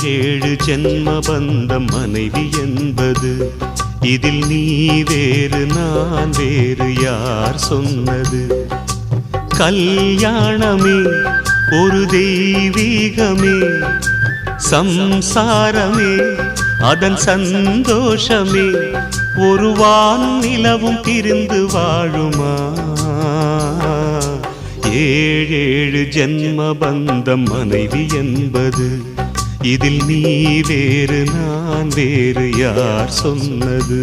ஏழு ஜென்ம பந்தம் மனைவி என்பது, இதில் நீ வேறு நான் வேறு யார் சொன்னது? கல்யாணமே ஒரு தெய்வீகமே, சம்சாரமே அதன் சந்தோஷமே, ஒரு வானும் நிலவும் பிரிந்து வாழுமா? ஏழேழு ஜென்ம பந்தம் மனைவி என்பது, இதில் நீ வேறு நான் வேறு யார் சொன்னது?